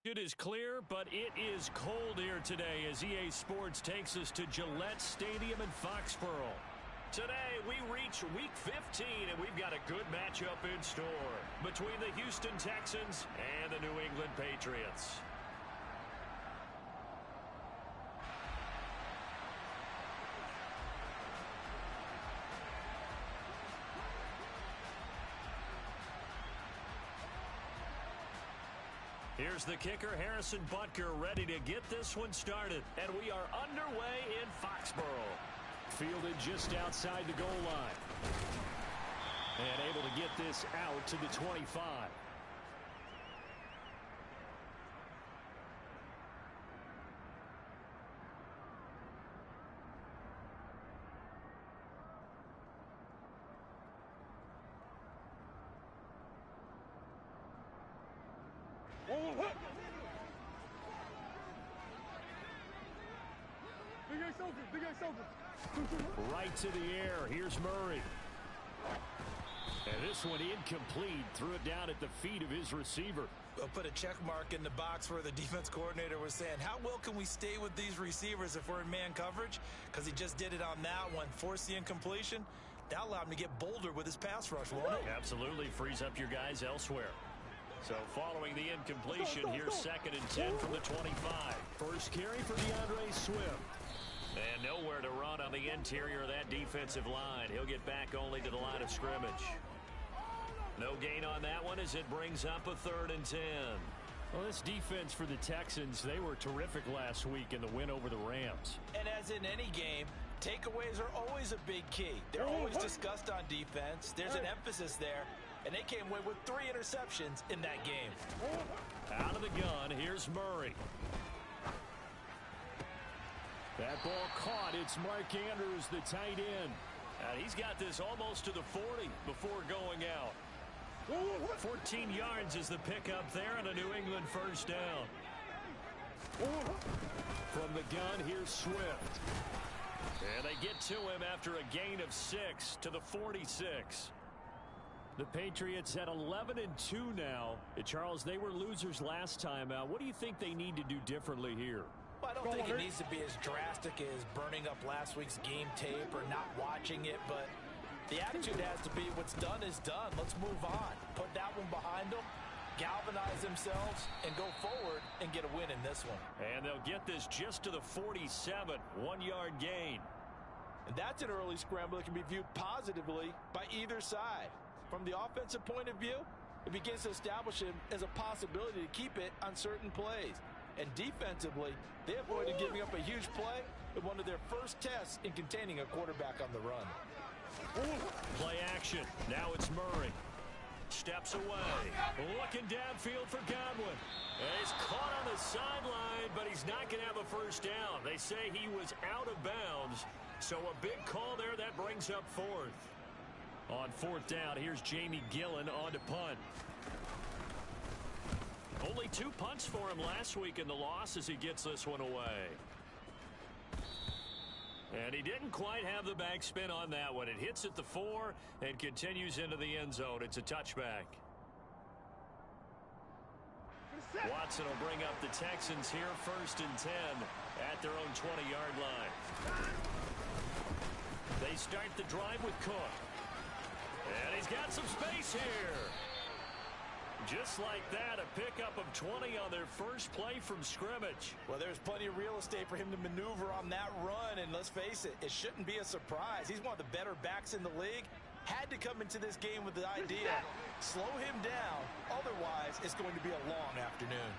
It is clear, but it is cold here today as EA Sports takes us to Gillette Stadium in Foxborough. Today, we reach Week 15, and we've got a good matchup in store between the Houston Texans and the New England Patriots. Here's the kicker, Harrison Butker, ready to get this one started. And we are underway in Foxborough. Fielded just outside the goal line. And able to get this out to the 25. Right to the air. Here's Murray. And this one incomplete. Threw it down at the feet of his receiver. We'll put a check mark in the box where the defense coordinator was saying, how well can we stay with these receivers if we're in man coverage? Because he just did it on that one. Forced the incompletion. That allowed him to get bolder with his pass rush, won't it? Absolutely. Frees up your guys elsewhere. So following the incompletion, here's 2nd and 10 from the 25. First carry for DeAndre Swift. And nowhere to run on the interior of that defensive line. He'll get back only to the line of scrimmage. No gain on that one as it brings up a 3rd and 10. Well, this defense for the Texans, they were terrific last week in the win over the Rams. And as in any game, takeaways are always a big key. They're always discussed on defense. There's an emphasis there. And they came away with 3 interceptions in that game. Out of the gun, here's Murray. That ball caught. It's Mark Andrews, the tight end. He's got this almost to the 40 before going out. 14 yards is the pickup there and a New England first down. From the gun, here's Swift. And they get to him after a gain of 6 to the 46. The Patriots at 11-2 now. Charles, they were losers last time out. What do you think they need to do differently here? Well, I don't think it needs to be as drastic as burning up last week's game tape or not watching it, but the attitude has to be what's done is done. Let's move on. Put that one behind them, galvanize themselves, and go forward and get a win in this one. And they'll get this just to the 47, 1-yard gain. And that's an early scramble that can be viewed positively by either side. From the offensive point of view, it begins to establish him as a possibility to keep it on certain plays. And defensively, they avoided giving up a huge play in one of their first tests in containing a quarterback on the run. Play action. Now it's Murray. Steps away. Looking downfield for Godwin. And he's caught on the sideline, but he's not going to have a first down. They say he was out of bounds. So a big call there that brings up 4th. On 4th down, here's Jamie Gillen on to punt. Only 2 punts for him last week in the loss as he gets this one away. And he didn't quite have the backspin on that one. It hits at the 4 and continues into the end zone. It's a touchback. Watson will bring up the Texans here, 1st and 10 at their own 20-yard line. They start the drive with Cook. And he's got some space here. Just like that, a pickup of 20 on their first play from scrimmage. Well, there's plenty of real estate for him to maneuver on that run, and let's face it, it shouldn't be a surprise. He's one of the better backs in the league. Had to come into this game with the idea, slow him down, otherwise it's going to be a long afternoon.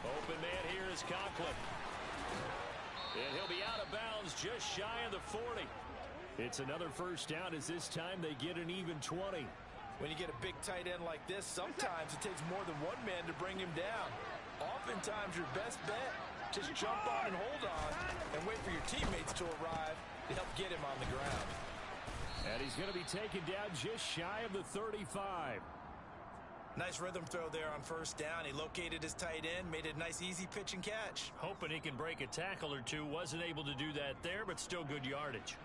Open man here is Conklin. And he'll be out of bounds just shy of the 40. It's another first down as this time they get an even 20. When you get a big tight end like this, sometimes it takes more than one man to bring him down. Oftentimes your best bet, just jump on and hold on and wait for your teammates to arrive to help get him on the ground. And he's going to be taken down just shy of the 35. Nice rhythm throw there on first down. He located his tight end, made a nice easy pitch and catch. Hoping he can break a tackle or two. Wasn't able to do that there, but still good yardage.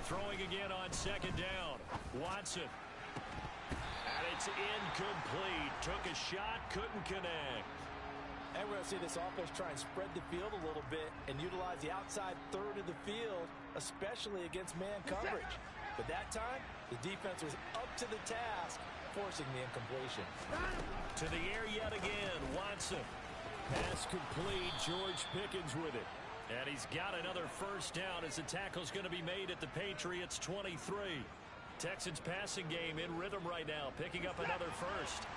Throwing again on second down. Watson. And it's incomplete. Took a shot, couldn't connect. And we're going to see this offense try and spread the field a little bit and utilize the outside third of the field, especially against man coverage. But that time, the defense was up to the task, forcing the incompletion. To the air yet again, Watson. Pass complete. George Pickens with it. And he's got another first down as the tackle's going to be made at the Patriots' 23. Texans passing game in rhythm right now, picking up another first.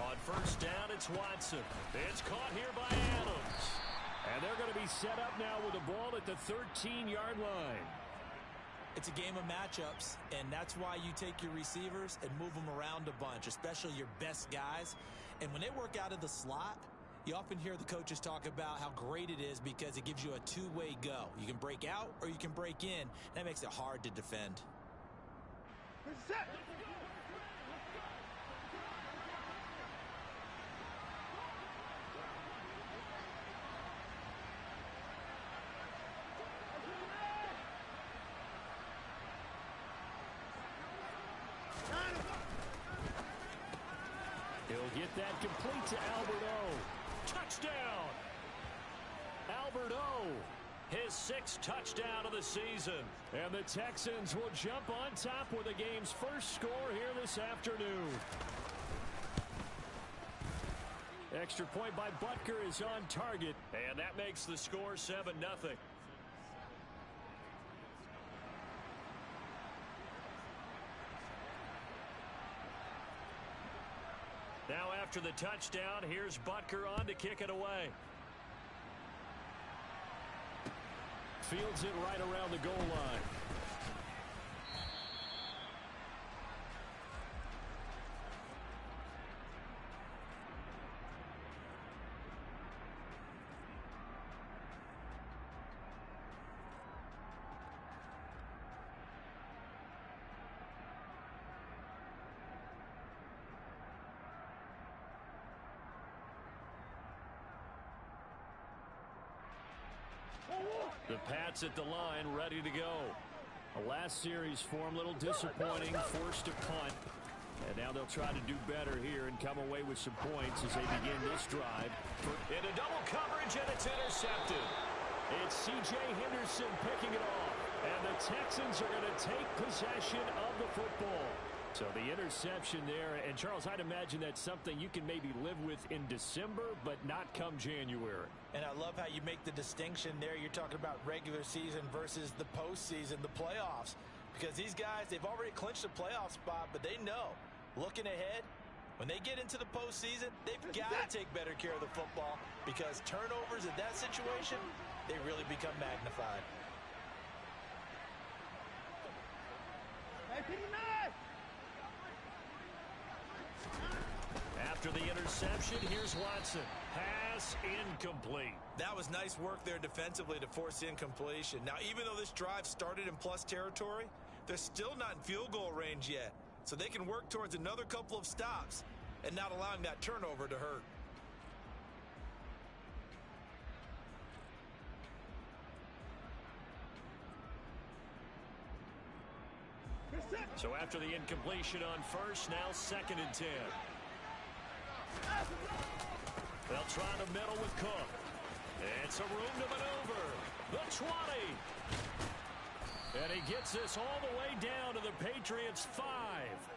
On first down, it's Watson. It's caught here by Adams. And they're going to be set up now with the ball at the 13-yard line. It's a game of matchups, and that's why you take your receivers and move them around a bunch, especially your best guys. And when they work out of the slot, you often hear the coaches talk about how great it is because it gives you a two-way go. You can break out or you can break in. That makes it hard to defend. He'll get that complete to Albert O. Touchdown! Albert O, his sixth touchdown of the season. And the Texans will jump on top with the game's first score here this afternoon. Extra point by Butker is on target. And that makes the score 7-0. Now after the touchdown, here's Butker on to kick it away. Fields it right around the goal line. The Pats at the line, ready to go. A last series for him, a little disappointing, forced to punt. And now they'll try to do better here and come away with some points as they begin this drive. Into double coverage, and it's intercepted. It's C.J. Henderson picking it off. And the Texans are going to take possession of the football. So the interception there, and Charles, I'd imagine that's something you can maybe live with in December, but not come January. And I love how you make the distinction there. You're talking about regular season versus the postseason, the playoffs. Because these guys, they've already clinched a playoff spot, but they know, looking ahead, when they get into the postseason, they've got to take better care of the football because turnovers in that situation, they really become magnified. After the interception, here's Watson. Pass incomplete. That was nice work there defensively to force incompletion. Now, even though this drive started in plus territory, they're still not in field goal range yet. So they can work towards another couple of stops and not allowing that turnover to hurt. So after the incompletion on first, now 2nd and 10. They'll try the middle with Cook. It's a room to maneuver. The 20. And he gets this all the way down to the Patriots' 5.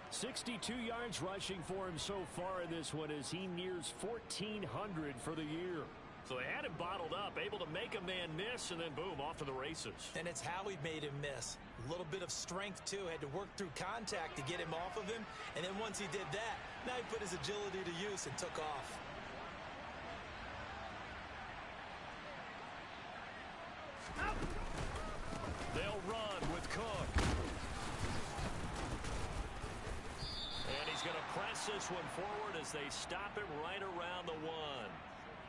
62 yards rushing for him so far in this one as he nears 1,400 for the year. So they had him bottled up, able to make a man miss, and then boom, off to the races. And it's how he made him miss. A little bit of strength, too. Had to work through contact to get him off of him. And then once he did that, now he put his agility to use and took off. They'll run with Cook. And he's going to press this one forward as they stop him right around the 1.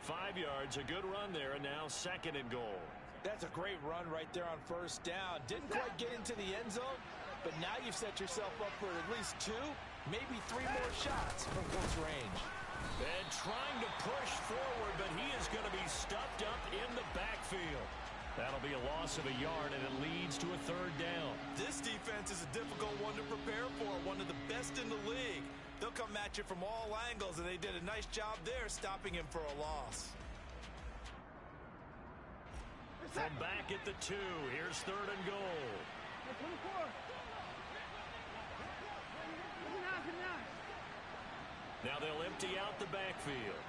5 yards, a good run there, and now 2nd and goal. That's a great run right there on first down. Didn't quite get into the end zone, but now you've set yourself up for at least 2, maybe 3 more shots from close range. And trying to push forward, but he is going to be stuffed up in the backfield. That'll be a loss of a yard, and it leads to a 3rd down. This defense is a difficult one to prepare for, one of the best in the league. They'll come at you from all angles, and they did a nice job there stopping him for a loss. From back at the 2, here's 3rd and goal. Now they'll empty out the backfield.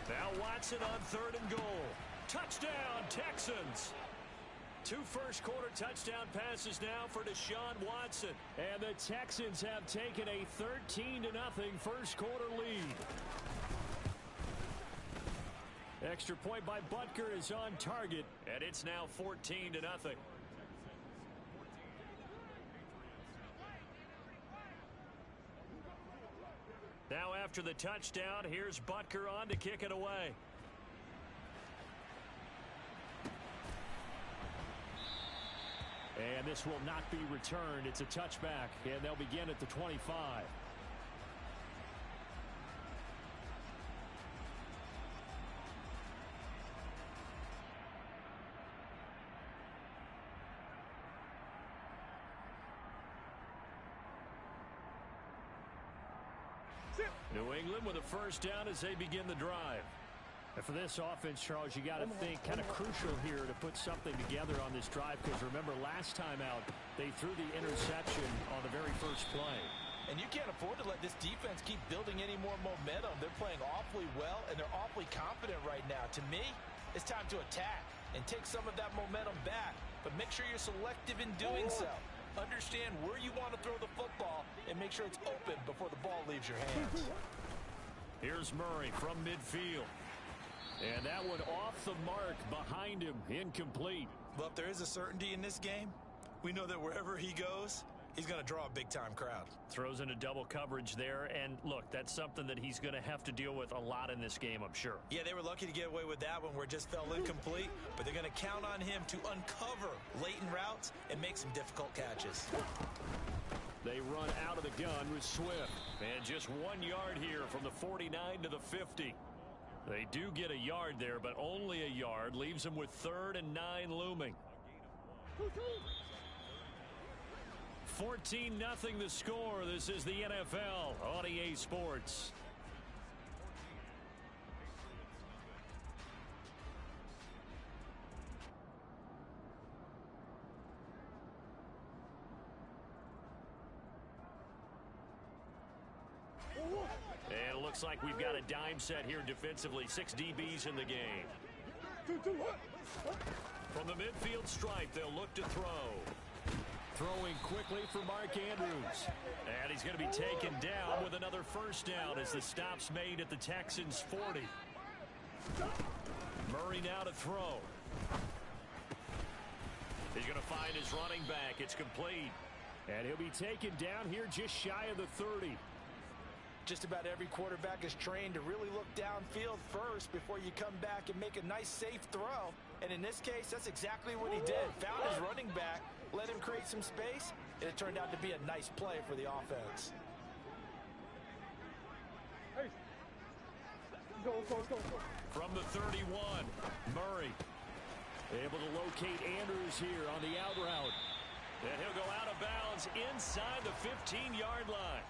Now Watson on 3rd and goal. Touchdown, Texans. 2 first-quarter touchdown passes now for Deshaun Watson. And the Texans have taken a 13-0 first-quarter lead. Extra point by Butker is on target. And it's now 14-0. Now after the touchdown, here's Butker on to kick it away. And this will not be returned. It's a touchback, and they'll begin at the 25. New England with a first down as they begin the drive. And for this offense, Charles, you got to think kind of crucial here to put something together on this drive, because remember last time out they threw the interception on the very first play. And you can't afford to let this defense keep building any more momentum. They're playing awfully well, and they're awfully confident right now. To me, it's time to attack and take some of that momentum back, but make sure you're selective in doing so. Understand where you want to throw the football and make sure it's open before the ball leaves your hands. Here's Murray from midfield. And that one off the mark behind him, incomplete. Well, if there is a certainty in this game, we know that wherever he goes, he's going to draw a big-time crowd. Throws into double coverage there, and look, that's something that he's going to have to deal with a lot in this game, I'm sure. Yeah, they were lucky to get away with that one where it just fell incomplete, but they're going to count on him to uncover latent routes and make some difficult catches. They run out of the gun with Swift. And just 1 yard here from the 49 to the 50. They do get a yard there, but only a yard. Leaves them with 3rd and 9 looming. 14-0 the score. This is the NFL on EA Sports. And it looks like we've got a dime set here defensively. 6 DBs in the game. From the midfield stripe, they'll look to throw. Throwing quickly for Mark Andrews. And he's going to be taken down with another first down as the stop's made at the Texans' 40. Murray now to throw. He's going to find his running back. It's complete. And he'll be taken down here just shy of the 30. Just about every quarterback is trained to really look downfield first before you come back and make a nice, safe throw. And in this case, that's exactly what he did. Found his running back, let him create some space, and it turned out to be a nice play for the offense. From the 31, Murray able to locate Andrews here on the out route. And he'll go out of bounds inside the 15-yard line.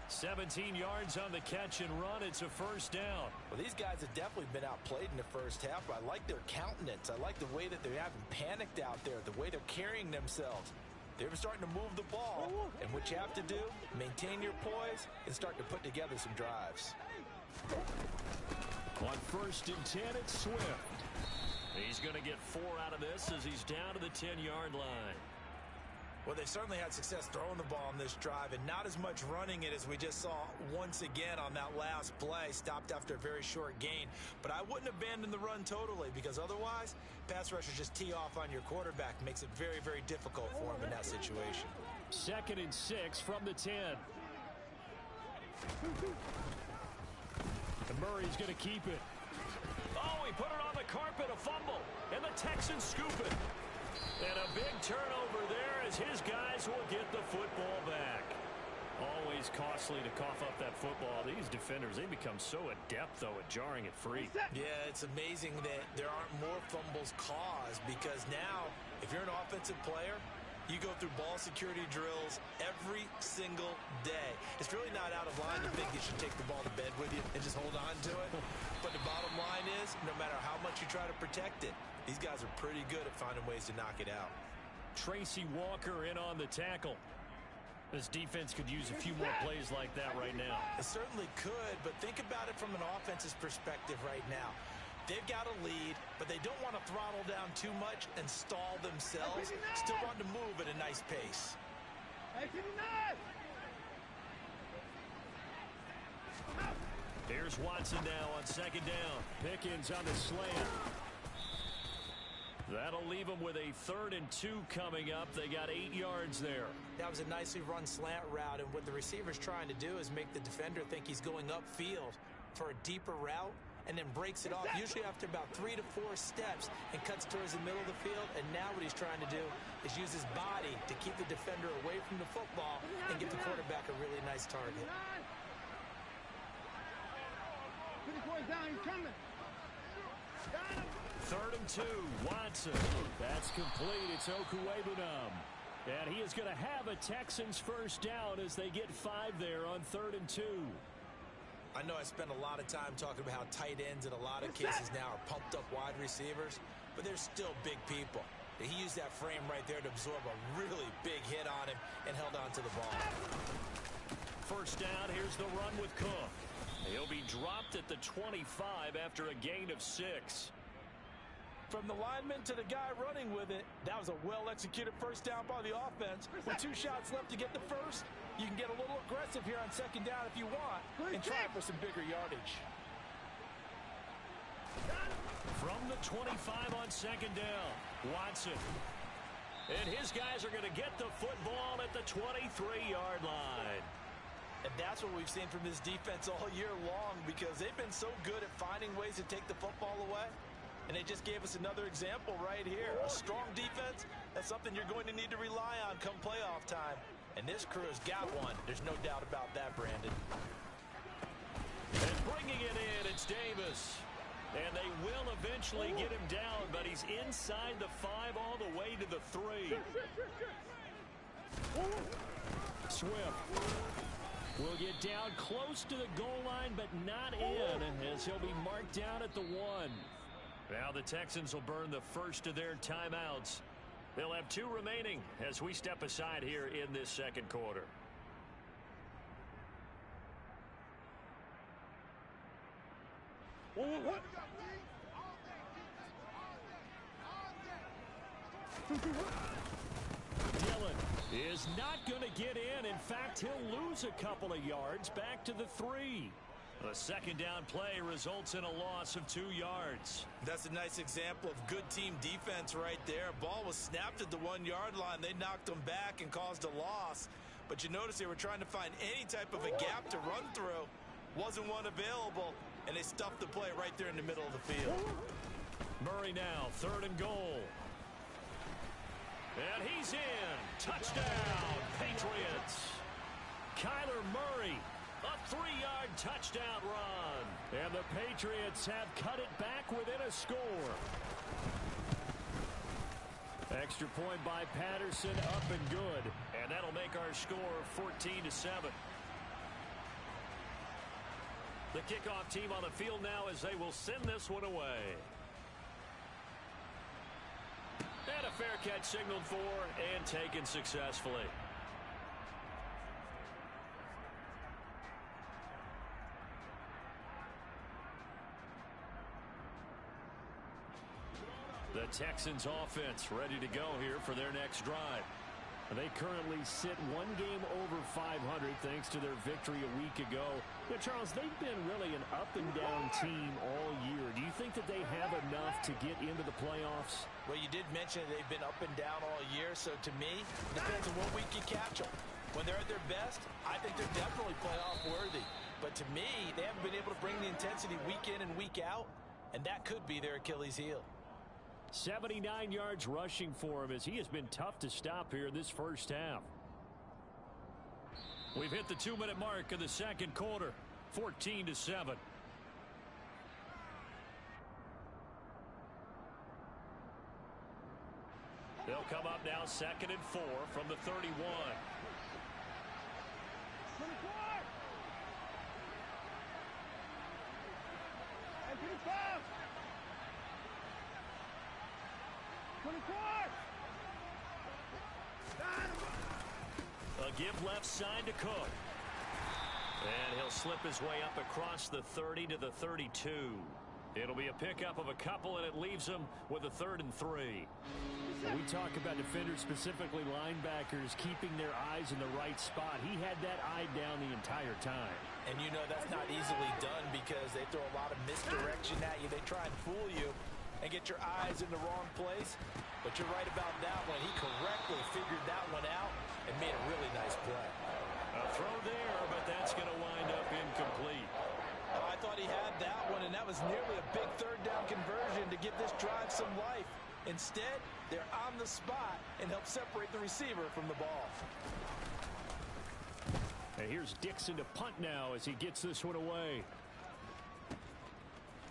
17 yards on the catch and run. It's a first down. Well, these guys have definitely been outplayed in the first half, but I like their countenance. I like the way that they haven't panicked out there, the way they're carrying themselves. They're starting to move the ball, and what you have to do, maintain your poise and start to put together some drives. On 1st and 10, it's Swift. He's going to get 4 out of this as he's down to the 10-yard line. Well, they've certainly had success throwing the ball on this drive and not as much running it as we just saw once again on that last play. Stopped after a very short gain. But I wouldn't abandon the run totally, because otherwise, pass rushers just tee off on your quarterback. Makes it very, very difficult for him in that situation. 2nd and 6 from the 10. And Murray's going to keep it. Oh, he put it on the carpet, a fumble, and the Texans scoop it. And a big turnover there as his guys will get the football back. Always costly to cough up that football. These defenders, they become so adept, though, at jarring it free. Yeah, it's amazing that there aren't more fumbles caused because now, if you're an offensive player, you go through ball security drills every single day. It's really not out of line to think you should take the ball to bed with you and just hold on to it. But the bottom line is, no matter how much you try to protect it, these guys are pretty good at finding ways to knock it out. Tracy Walker in on the tackle. This defense could use a few more plays like that right now. It certainly could, but think about it from an offense's perspective right now. They've got a lead, but they don't want to throttle down too much and stall themselves. Still want to move at a nice pace. Here's Watson now on second down. Pickens on the slant. That'll leave them with a 3rd and 2 coming up. They got 8 yards there. That was a nicely run slant route, and what the receiver's trying to do is make the defender think he's going upfield for a deeper route and then breaks it off, usually after about 3 to 4 steps, and cuts towards the middle of the field. And now what he's trying to do is use his body to keep the defender away from the football and give the quarterback a really nice target. Down, he's coming. 3rd and 2, Watson. That's complete. It's Okuwebunam. And he is going to have a Texans first down as they get 5 there on 3rd and 2. I know I spend a lot of time talking about how tight ends in a lot of cases now are pumped up wide receivers, but they're still big people. He used that frame right there to absorb a really big hit on him and held on to the ball. First down, here's the run with Cook. He'll be dropped at the 25 after a gain of 6. From the lineman to the guy running with it, that was a well-executed first down by the offense. With 2 shots left to get the first, you can get a little aggressive here on second down if you want and try for some bigger yardage. From the 25 on second down, Watson. And his guys are going to get the football at the 23-yard line. And that's what we've seen from this defense all year long because they've been so good at finding ways to take the football away. And they just gave us another example right here. A strong defense, that's something you're going to need to rely on come playoff time. And this crew has got one. There's no doubt about that, Brandon. And bringing it in, it's Davis. And they will eventually get him down, but he's inside the 5 all the way to the 3. Swift will get down close to the goal line, but not in, as he'll be marked down at the 1. Now the Texans will burn the first of their timeouts. They'll have 2 remaining as we step aside here in this second quarter. Dillon is not going to get in. In fact, he'll lose a couple of yards back to the 3. A second down play results in a loss of 2 yards. That's a nice example of good team defense right there. Ball was snapped at the 1-yard line. They knocked them back and caused a loss. But you notice they were trying to find any type of a gap to run through. Wasn't one available, and they stuffed the play right there in the middle of the field. Murray now, 3rd and goal. And he's in. Touchdown, Patriots. Kyler Murray. A 3-yard touchdown run. And the Patriots have cut it back within a score. Extra point by Patterson, up and good. And that'll make our score 14-7. The kickoff team on the field now as they will send this one away. And a fair catch signaled for and taken successfully. The Texans offense ready to go here for their next drive. They currently sit 1 game over 500 thanks to their victory a week ago. Now, Charles, they've been really an up-and-down team all year. Do you think that they have enough to get into the playoffs? Well, you did mention they've been up and down all year, so to me, it depends on what week you catch them. When they're at their best, I think they're definitely playoff worthy. But to me, they haven't been able to bring the intensity week in and week out, and that could be their Achilles heel. 79 yards rushing for him as he has been tough to stop here in this first half. We've hit the 2-minute mark of the second quarter. 14-7. They'll come up now 2nd and 4 from the 31. 24. And 25. 24. A give left side to Cook. And he'll slip his way up across the 30 to the 32. It'll be a pickup of a couple, and it leaves him with a 3rd and 3. We talk about defenders, specifically linebackers, keeping their eyes in the right spot. He had that eye down the entire time. And you know that's not easily done because they throw a lot of misdirection at you. They try and fool you and get your eyes in the wrong place. But you're right about that one. He correctly figured that one out and made a really nice play. A throw there, but that's going to wind up incomplete. Oh, I thought he had that one, and that was nearly a big 3rd down conversion to give this drive some life. Instead, they're on the spot and help separate the receiver from the ball. And here's Dixon to punt now as he gets this one away.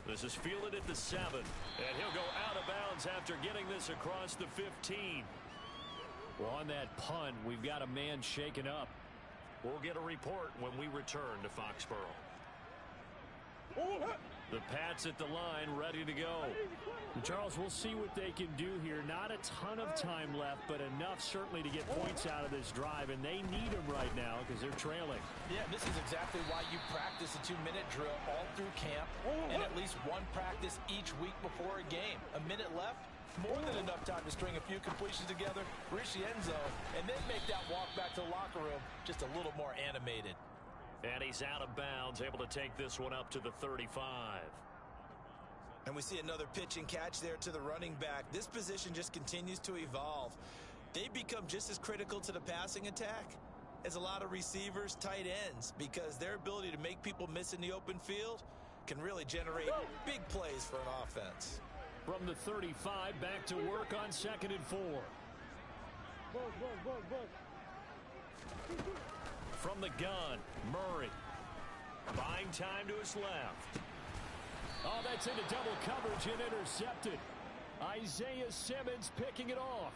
This is fielded at the 7, and he'll go out of bounds after getting this across the 15. Well, on that punt, we've got a man shaken up. We'll get a report when we return to Foxborough. The Pats at the line, ready to go. Charles, we'll see what they can do here. Not a ton of time left, but enough certainly to get points out of this drive, and they need them right now because they're trailing. Yeah, this is exactly why you practice a 2-minute drill all through camp and at least one practice each week before a game. A minute left, more than enough time to string a few completions together, reach the end zone, and then make that walk back to the locker room just a little more animated. And he's out of bounds, able to take this one up to the 35. And we see another pitch and catch there to the running back. This position just continues to evolve. They become just as critical to the passing attack as a lot of receivers, tight ends, because their ability to make people miss in the open field can really generate big plays for an offense. From the 35, back to work on 2nd and 4. From the gun, Murray. Buying time to his left. Oh, that's into double coverage and intercepted. Isaiah Simmons picking it off.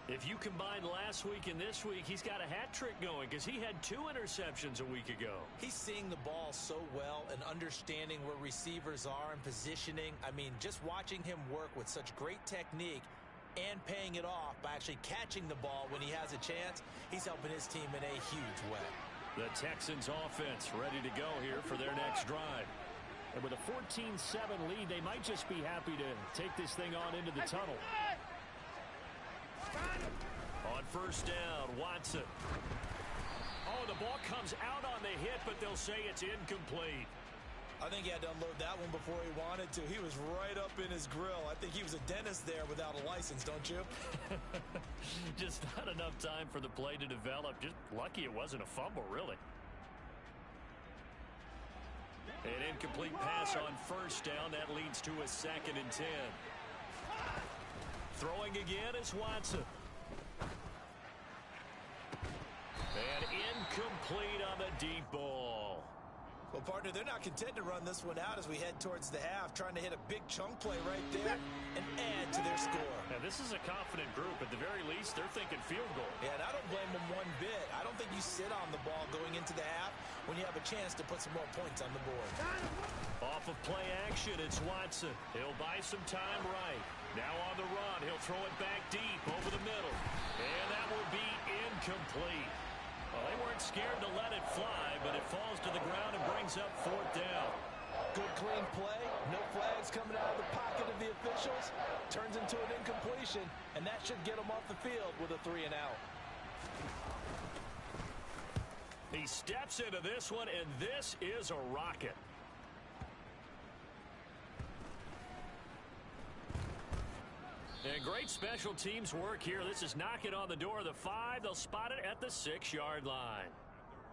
If you combine last week and this week, he's got a hat trick going because he had 2 interceptions a week ago. He's seeing the ball so well and understanding where receivers are and positioning. I mean, just watching him work with such great technique and paying it off by actually catching the ball when he has a chance, he's helping his team in a huge way. The Texans offense ready to go here for their next drive. And with a 14-7 lead, they might just be happy to take this thing on into the tunnel. On 1st down, Watson. Oh, the ball comes out on the hit, but they'll say it's incomplete. I think he had to unload that one before he wanted to. He was right up in his grill. I think he was a dentist there without a license, don't you? Just not enough time for the play to develop. Just lucky it wasn't a fumble, really. An incomplete pass on 1st down. That leads to a 2nd and 10. Throwing again is Watson. And incomplete on the deep ball. Well, partner, they're not content to run this one out as we head towards the half, trying to hit a big chunk play right there and add to their score. Now, this is a confident group. At the very least, they're thinking field goal. Yeah, and I don't blame them one bit. I don't think you sit on the ball going into the half when you have a chance to put some more points on the board. Off of play action, it's Watson. He'll buy some time right. Now on the run, he'll throw it back deep over the middle. And that will be incomplete. Well, they weren't scared to let it fly, but it falls to the ground and brings up 4th down. Good, clean play. No flags coming out of the pocket of the officials. Turns into an incompletion, and that should get them off the field with a 3 and out. He steps into this one, and this is a rocket. And great special teams work here. This is knocking on the door of the 5. They'll spot it at the 6-yard line.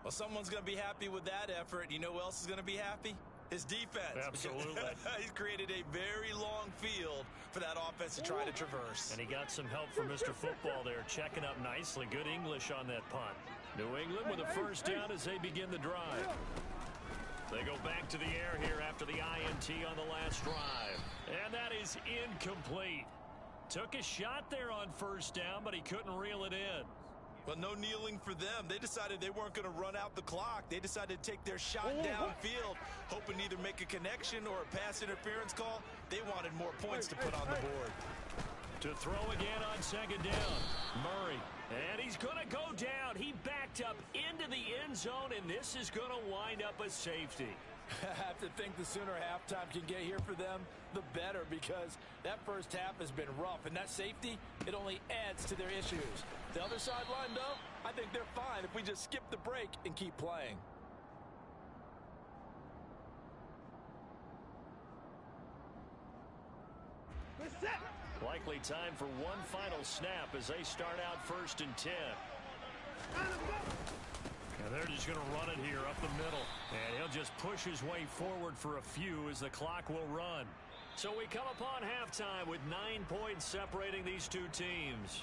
Well, someone's going to be happy with that effort. You know who else is going to be happy? His defense. Absolutely. He's created a very long field for that offense to try to traverse. And he got some help from Mr. Football there, checking up nicely. Good English on that punt. New England with a first down as they begin the drive. They go back to the air here after the INT on the last drive. And that is incomplete. Took a shot there on first down, but he couldn't reel it in. Well, no kneeling for them. They decided they weren't going to run out the clock. They decided to take their shot downfield, hoping to either make a connection or a pass interference call. They wanted more points to put on the board. To throw again on second down. Murray. And he's going to go down. He backed up into the end zone, and this is going to wind up a safety. I have to think the sooner halftime can get here for them, the better, because that first half has been rough, and that safety, it only adds to their issues. The other sideline, though, I think they're fine if we just skip the break and keep playing. Likely time for one final snap as they start out 1st and 10. And they're just going to run it here up the middle. And he'll just push his way forward for a few as the clock will run. So we come upon halftime with 9 points separating these two teams.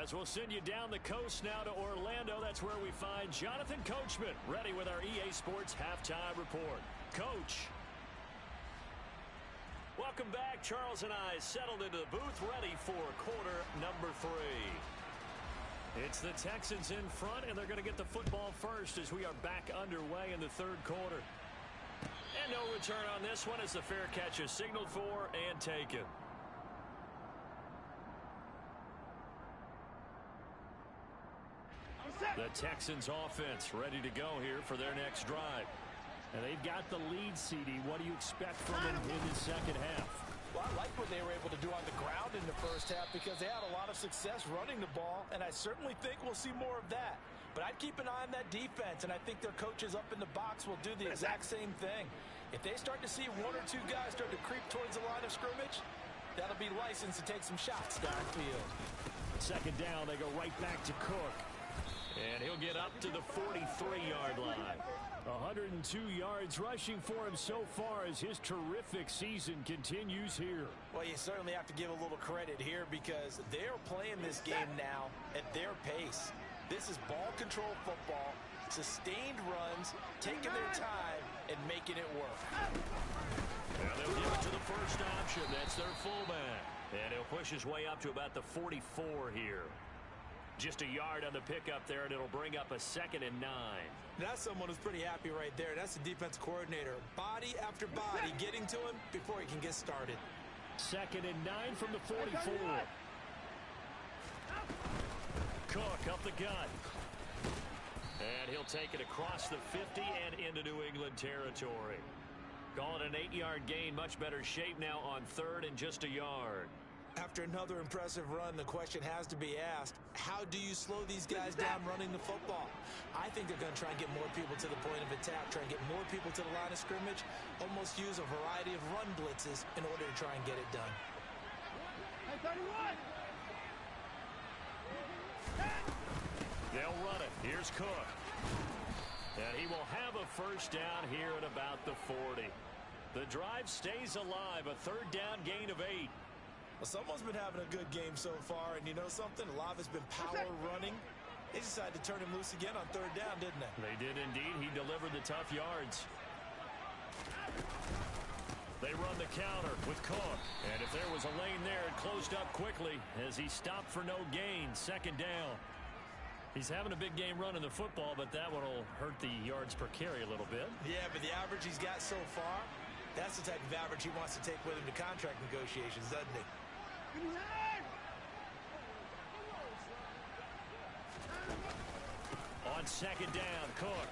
As we'll send you down the coast now to Orlando, that's where we find Jonathan Coachman ready with our EA Sports Halftime Report. Coach. Welcome back. Charles and I settled into the booth ready for quarter number 3. It's the Texans in front, and they're going to get the football first as we are back underway in the 3rd quarter. And no return on this one as the fair catch is signaled for and taken. The Texans offense ready to go here for their next drive. And they've got the lead, CD. What do you expect from them in the second half? Well, I like what they were able to do on the ground in the first half because they had a lot of success running the ball, and I certainly think we'll see more of that. But I'd keep an eye on that defense, and I think their coaches up in the box will do the exact same thing. If they start to see 1 or 2 guys start to creep towards the line of scrimmage, that'll be licensed to take some shots downfield. Second down, they go right back to Cook. And he'll get up to the 43-yard line. 102 yards rushing for him so far as his terrific season continues here. Well, you certainly have to give a little credit here because they're playing this game now at their pace. This is ball control football, sustained runs, taking their time, and making it work. Now they'll give it to the first option. That's their fullback. And he'll push his way up to about the 44 here. Just a yard on the pickup there, and it'll bring up a 2nd and 9. That's someone who's pretty happy right there. That's the defense coordinator. Body after body getting to him before he can get started. 2nd and 9 from the 44. Cook up the gut. And he'll take it across the 50 and into New England territory. Call it an 8-yard gain. Much better shape now on 3rd and just a yard. After another impressive run, the question has to be asked, how do you slow these guys down running the football? I think they're going to try and get more people to the point of attack, try and get more people to the line of scrimmage, almost use a variety of run blitzes in order to try and get it done. They'll run it. Here's Cook. And he will have a first down here at about the 40. The drive stays alive, a 3rd down gain of 8. Well, someone's been having a good game so far, and you know something? A lot of it's been power running. They decided to turn him loose again on 3rd down, didn't they? They did indeed. He delivered the tough yards. They run the counter with Cook. And if there was a lane there, it closed up quickly as he stopped for no gain. 2nd down. He's having a big game running the football, but that one will hurt the yards per carry a little bit. Yeah, but the average he's got so far, that's the type of average he wants to take with him to contract negotiations, doesn't he? On 2nd down, Cook.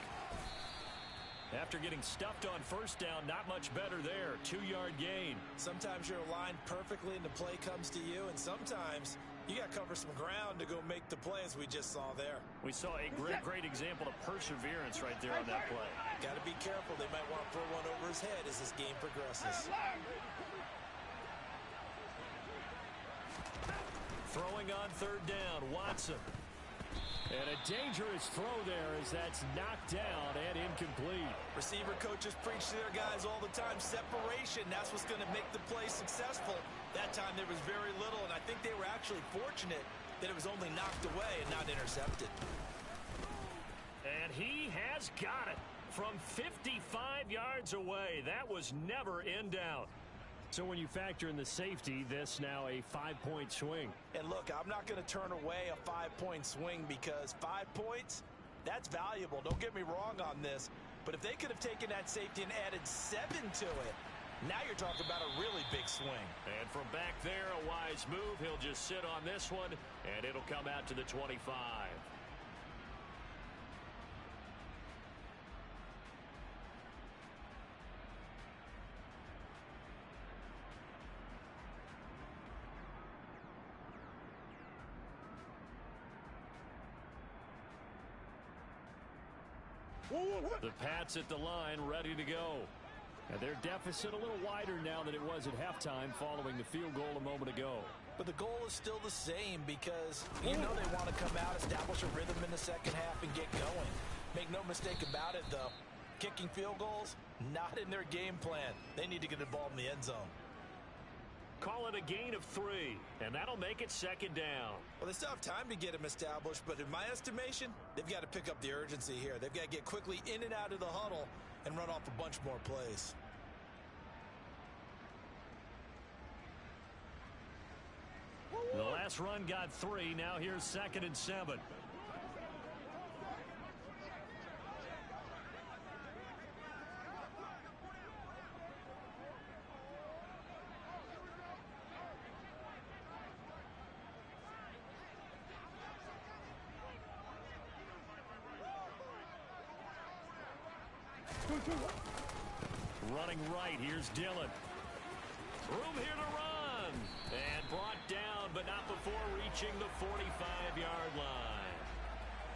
After getting stuffed on 1st down, not much better there. 2-yard gain. Sometimes you're aligned perfectly and the play comes to you, and sometimes you got to cover some ground to go make the play, as we just saw there. We saw a great example of perseverance right there on that play. Got to be careful. They might want to throw one over his head as this game progresses. Throwing on 3rd down, Watson. And a dangerous throw there as that's knocked down and incomplete. Receiver coaches preach to their guys all the time. Separation, that's what's going to make the play successful. That time there was very little, and I think they were actually fortunate that it was only knocked away and not intercepted. And he has got it from 55 yards away. That was never in doubt. So when you factor in the safety, this now a 5-point swing. And look, I'm not going to turn away a 5-point swing because 5 points, that's valuable. Don't get me wrong on this. But if they could have taken that safety and added 7 to it, now you're talking about a really big swing. And from back there, a wise move. He'll just sit on this one, and it'll come out to the 25. The Pats at the line, ready to go. And their deficit a little wider now than it was at halftime following the field goal a moment ago. But the goal is still the same because you know they want to come out, establish a rhythm in the second half, and get going. Make no mistake about it, though. Kicking field goals, not in their game plan. They need to get the ball in the end zone. Call it a gain of 3, and that'll make it second down. Well, they still have time to get them established, but in my estimation, they've got to pick up the urgency here. They've got to get quickly in and out of the huddle and run off a bunch more plays. The last run got 3. Now here's 2nd and 7. Running right, here's Dillon. Room here to run. And brought down, but not before reaching the 45-yard line.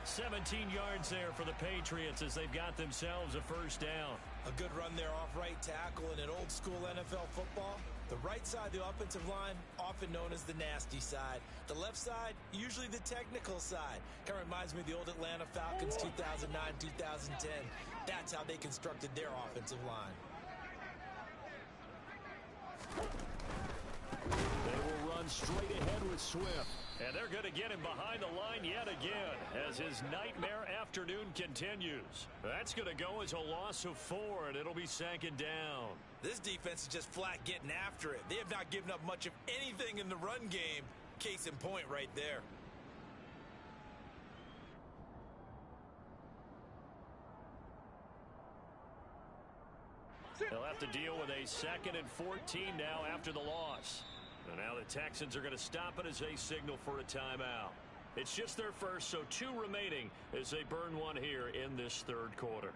17 yards there for the Patriots as they've got themselves a first down. A good run there off right tackle in an old-school NFL football. The right side of the offensive line, often known as the nasty side. The left side, usually the technical side. Kind of reminds me of the old Atlanta Falcons 2009, 2010. That's how they constructed their offensive line. They will run straight ahead with Swift. And they're going to get him behind the line yet again as his nightmare afternoon continues. That's going to go as a loss of 4, and it'll be 2nd down. This defense is just flat getting after it. They have not given up much of anything in the run game. Case in point right there. They'll have to deal with a 2nd and 14 now after the loss. And now the Texans are going to stop it as they signal for a timeout. It's just their first, so 2 remaining as they burn one here in this 3rd quarter.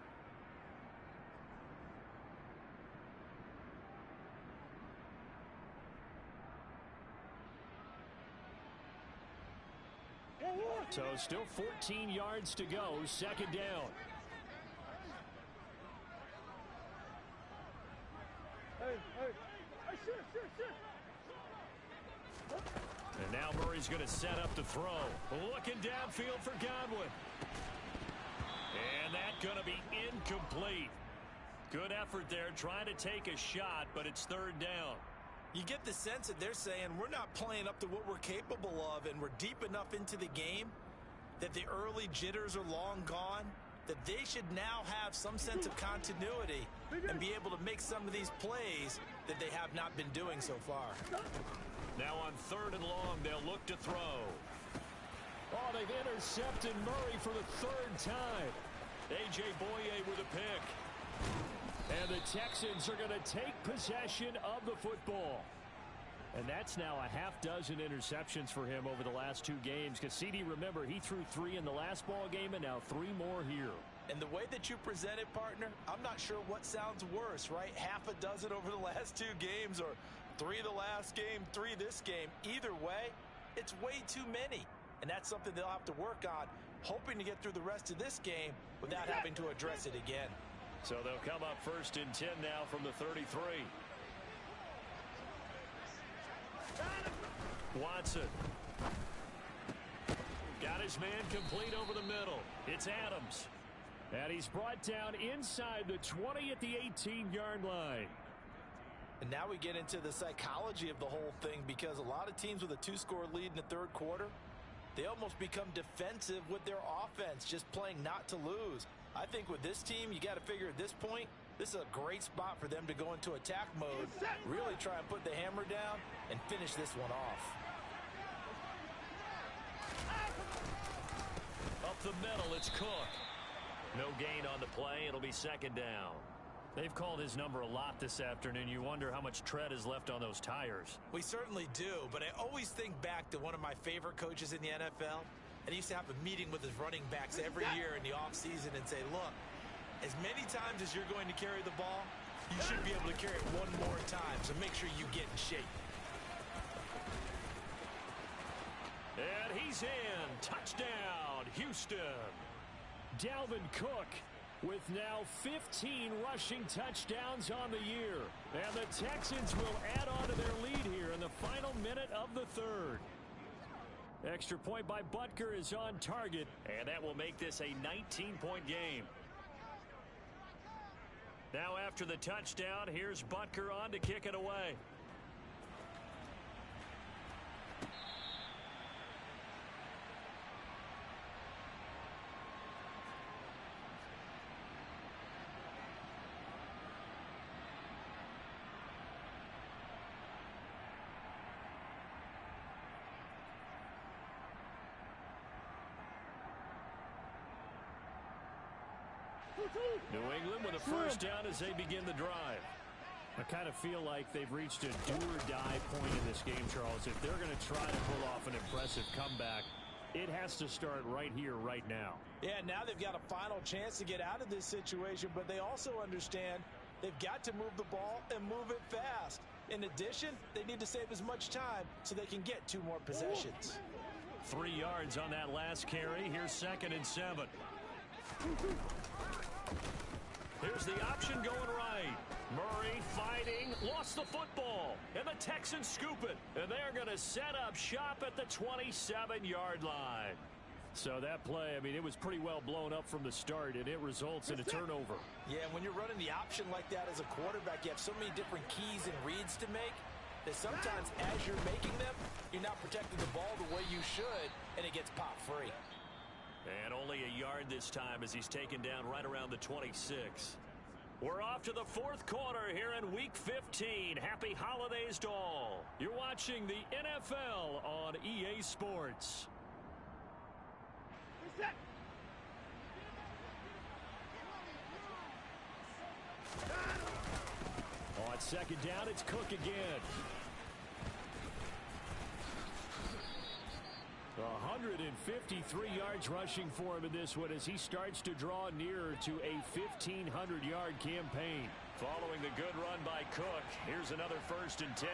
So still 14 yards to go, 2nd down. And now Murray's going to set up the throw. Looking downfield for Godwin. And that's going to be incomplete. Good effort there, trying to take a shot, but it's 3rd down. You get the sense that they're saying we're not playing up to what we're capable of, and we're deep enough into the game that the early jitters are long gone, that they should now have some sense of continuity and be able to make some of these plays that they have not been doing so far. Now on 3rd and long, they'll look to throw. Oh, they've intercepted Murray for the 3rd time. A.J. Boye with a pick. And the Texans are going to take possession of the football. And that's now a half-dozen interceptions for him over the last 2 games. Because CD, remember, he threw 3 in the last ball game and now 3 more here. And the way that you present it, partner, I'm not sure what sounds worse, right? Half a dozen over the last 2 games, or 3 the last game, 3 this game. Either way, it's way too many. And that's something they'll have to work on, hoping to get through the rest of this game without having to address it again. So they'll come up 1st and 10 now from the 33. Watson. Got his his man complete over the middle. It's Adams. And he's brought down inside the 20 at the 18-yard line. And now we get into the psychology of the whole thing, because a lot of teams with a 2-score lead in the third quarter, they almost become defensive with their offense, just playing not to lose. I think with this team, you got to figure at this point, this is a great spot for them to go into attack mode, really try and put the hammer down and finish this one off. Up the middle, it's Cook. No gain on the play. It'll be second down. They've called his number a lot this afternoon. You wonder how much tread is left on those tires. We certainly do, but I always think back to one of my favorite coaches in the NFL. And he used to have a meeting with his running backs every year in the offseason and say, look, as many times as you're going to carry the ball, you should be able to carry it one more time, so make sure you get in shape. And he's in. Touchdown, Houston. Dalvin Cook with now 15 rushing touchdowns on the year. And the Texans will add on to their lead here in the final minute of the third. Extra point by Butker is on target. And that will make this a 19-point game. Now after the touchdown, here's Butker on to kick it away. New England with a first down as they begin the drive. I kind of feel like they've reached a do-or-die point in this game, Charles. If they're going to try to pull off an impressive comeback, it has to start right here, right now. Yeah, now they've got a final chance to get out of this situation, but they also understand they've got to move the ball and move it fast. In addition, they need to save as much time so they can get 2 more possessions. 3 yards on that last carry. Here's 2nd and 7. Here's the option going right. Murray fighting, lost the football, and the Texans scoop it. And they're going to set up shop at the 27-yard line. So that play, I mean, it was pretty well blown up from the start, and it results in a turnover. Yeah, when you're running the option like that as a quarterback, you have so many different keys and reads to make that sometimes as you're making them, you're not protecting the ball the way you should, and it gets popped free. And only a yard this time as he's taken down right around the 26. We're off to the 4th quarter here in Week 15. Happy holidays to all. You're watching the NFL on EA Sports. On 2nd down, it's Cook again. 153 yards rushing for him in this one as he starts to draw nearer to a 1,500-yard campaign. Following the good run by Cook, here's another 1st and 10.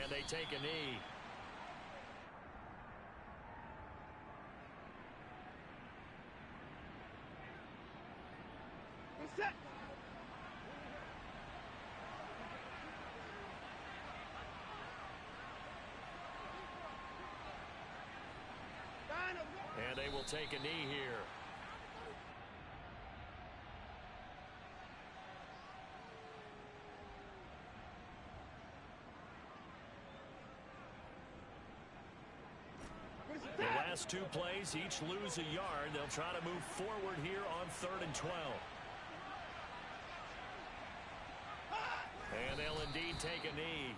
And they take a knee. And they will take a knee here. The last 2 plays each lose a yard. They'll try to move forward here on 3rd and 12. And they'll indeed take a knee.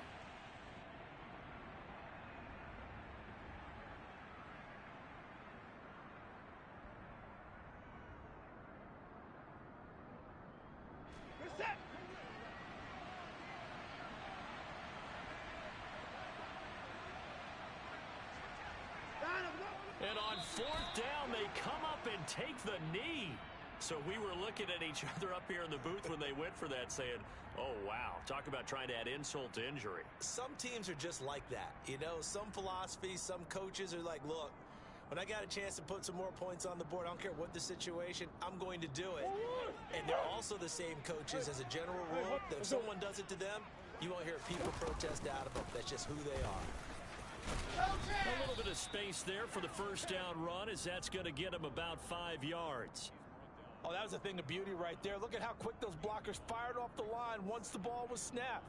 And on 4th down, they come up and take the knee. So we were looking at each other up here in the booth when they went for that saying, oh, wow, talk about trying to add insult to injury. Some teams are just like that. You know, some philosophies, some coaches are like, look, when I got a chance to put some more points on the board, I don't care what the situation, I'm going to do it. And they're also the same coaches as a general rule that if someone does it to them, you won't hear people protest out of them. That's just who they are. A little bit of space there for the first down run as that's going to get him about 5 yards. Oh, that was a thing of beauty right there. Look at how quick those blockers fired off the line once the ball was snapped.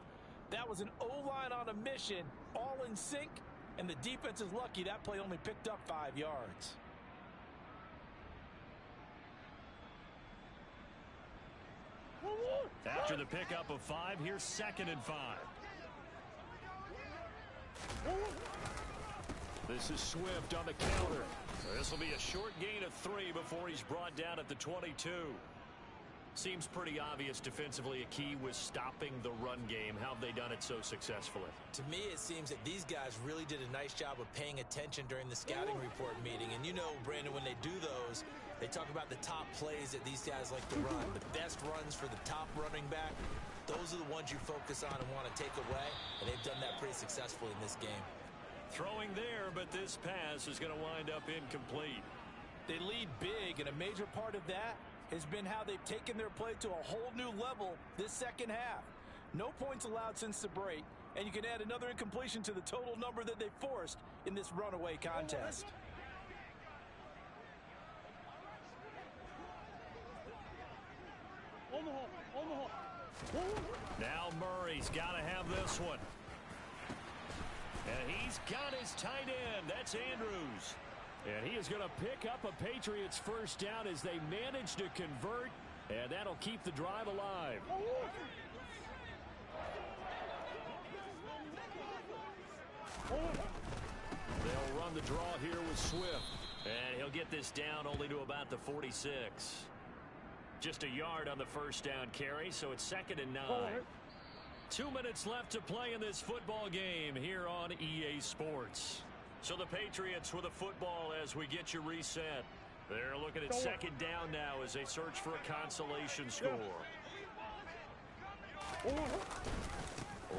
That was an O-line on a mission, all in sync, and the defense is lucky that play only picked up 5 yards. After the pickup of 5, here's 2nd and 5. This is Swift on the counter. This will be a short gain of 3 before he's brought down at the 22. Seems pretty obvious defensively a key was stopping the run game. How have they done it so successfully? To me, it seems that these guys really did a nice job of paying attention during the scouting report meeting. And you know, Brandon, when they do those, they talk about the top plays that these guys like to run. The best runs for the top running back, those are the ones you focus on and want to take away. And they've done that pretty successfully in this game. Throwing there, but this pass is going to wind up incomplete. They lead big, and a major part of that has been how they've taken their play to a whole new level this second half. No points allowed since the break, and you can add another incompletion to the total number that they forced in this runaway contest. Now Murray's got to have this one. And he's got his tight end. That's Andrews. And he is going to pick up a Patriots first down as they manage to convert. And that'll keep the drive alive. They'll run the draw here with Swift. And he'll get this down only to about the 46. Just a yard on the first down carry, so it's 2nd and 9. 2 minutes left to play in this football game here on EA Sports. So the Patriots with a football as we get you reset. They're looking at 2nd down now as they search for a consolation score.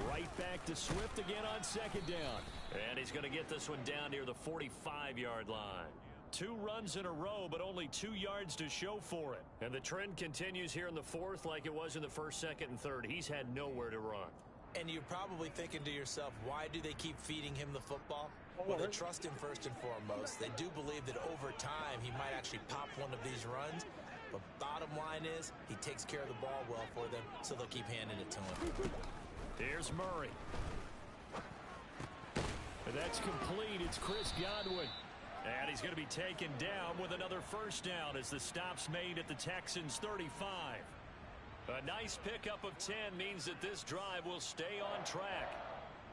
Right back to Swift again on 2nd down. And he's going to get this one down near the 45-yard line. 2 runs in a row, but only 2 yards to show for it. And the trend continues here in the 4th like it was in the 1st, 2nd, and 3rd. He's had nowhere to run. And you're probably thinking to yourself, why do they keep feeding him the football? Well, they trust him first and foremost. They do believe that over time he might actually pop one of these runs. But bottom line is he takes care of the ball well for them, so they'll keep handing it to him. Here's Murray. And that's complete. It's Chris Godwin. And he's going to be taken down with another first down as the stop's made at the Texans' 35. A nice pickup of 10 means that this drive will stay on track.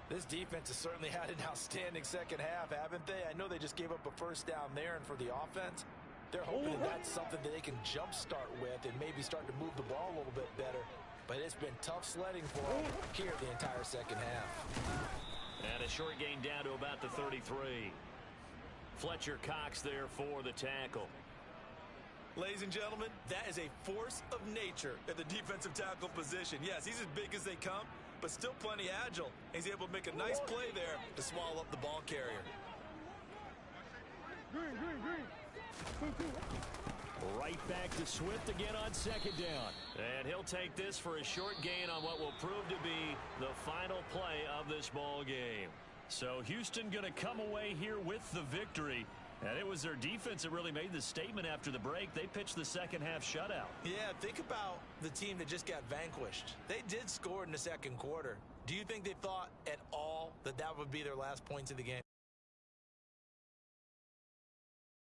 This defense has certainly had an outstanding second half, haven't they? I know they just gave up a first down there, and for the offense, they're hoping that that's something that they can jumpstart with and maybe start to move the ball a little bit better. But it's been tough sledding for them here the entire second half. And a short gain down to about the 33. Fletcher Cox there for the tackle. Ladies and gentlemen, that is a force of nature at the defensive tackle position. Yes, he's as big as they come, but still plenty agile. He's able to make a nice play there to swallow up the ball carrier. Right back to Swift again on 2nd down. And he'll take this for a short gain on what will prove to be the final play of this ball game. So Houston going to come away here with the victory. And it was their defense that really made the statement after the break. They pitched the second half shutout. Yeah, think about the team that just got vanquished. They did score in the second quarter. Do you think they thought at all that that would be their last points of the game?